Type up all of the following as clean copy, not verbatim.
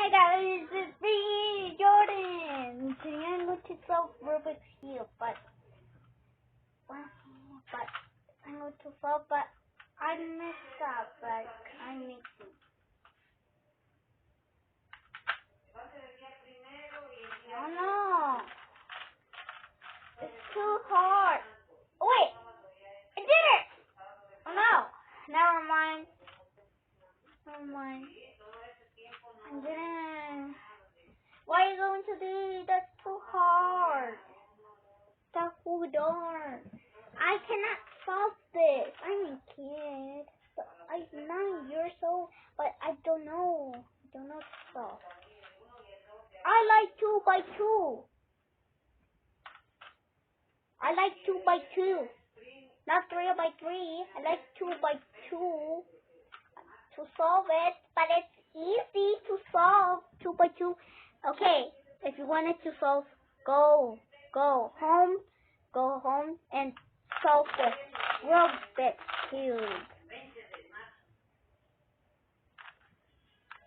Hey guys, it's me, Jordan. Today I'm going to solve Rubik's Cube, but I'm going to solve, but I messed up, like I'm mixing. Oh no, it's too hard. Oh, wait, I did it. Oh no, never mind. I didn't. Why are you going to be? That's too hard. That's too hard. I cannot solve this. I'm a kid. I'm 9 years old, but I don't know. I don't know to solve. I like 2 by 2. I like 2 by 2. Not 3 by 3. I like 2 by 2 to solve it, but it's easy to solve 2 by 2. Okay, if you wanted to solve, go home and solve the Rubik's Cube.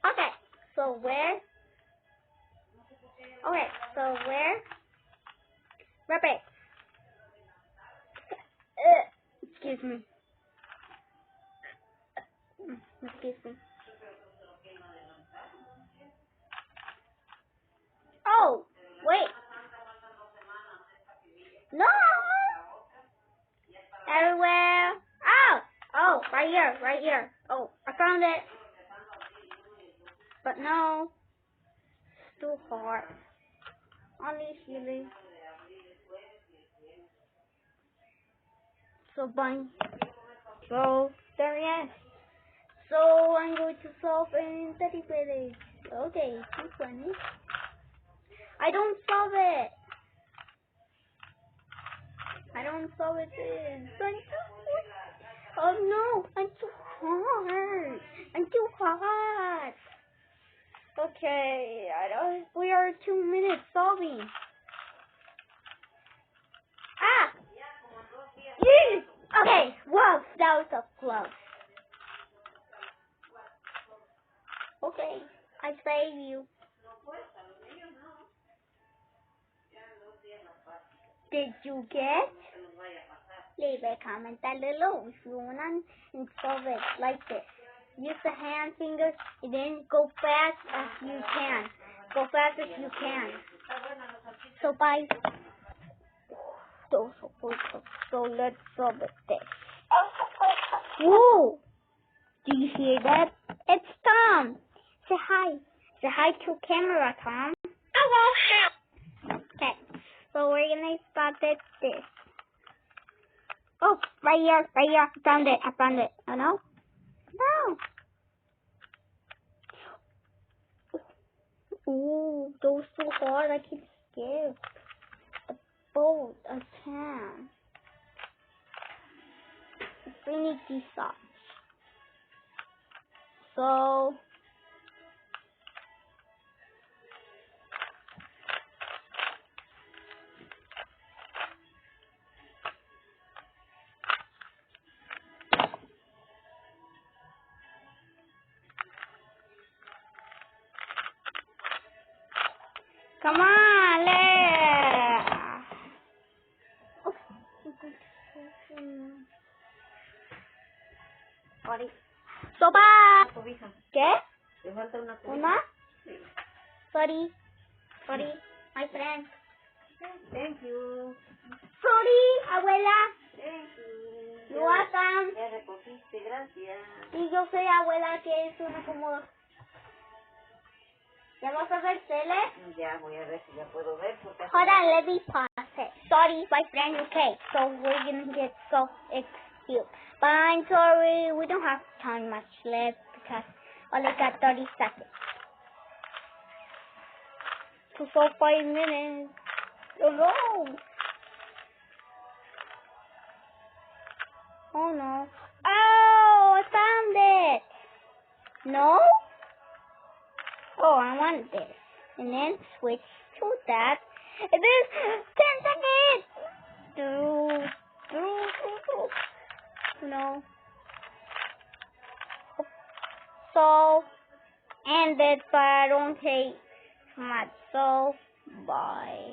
Okay, so where? Rubik. Excuse me. Oh, wait. No! Everywhere. Oh, right here. Oh, I found it. But no, it's too hard. Only silly. So fun. So there it is. So I'm going to solve in 30 minutes. Okay, too funny. I don't solve it. Then. Oh no, I'm too hard. Okay, we are 2 minutes solving. Okay, whoa, that was so close. Okay, I save you. Did you get? Leave a comment down below if you want to solve it like this. Use the hand fingers and then go fast as you can. So bye. So let's solve this. Whoa! Do you hear that? It's Tom. Say hi. Say hi to camera, Tom. Okay. So we're gonna start this. Oh, right here. I found it. Oh no? No. Ooh, those so hard. I can skip. Both I can. We need these socks. So come on, So bye. ¿Qué? ¿Te falta una? Sorry, my friend. Thank you. Sorry, abuela. Thank you. You're welcome. Ya recogiste, gracias. Y yo soy abuela que es una como... ¿Ya vas a ver tele? Ya voy a ver si ya puedo ver. Hold on, let me pause it. Sorry, my friend, okay. So we're gonna get so excused. But I'm sorry, we don't have time much left because only got 30 seconds. So 5 minutes. Oh no. Oh no. Oh, I found it. No? Oh, I want this. And then switch to that. And then 10 seconds. No. So, ended, but I don't take much, so bye.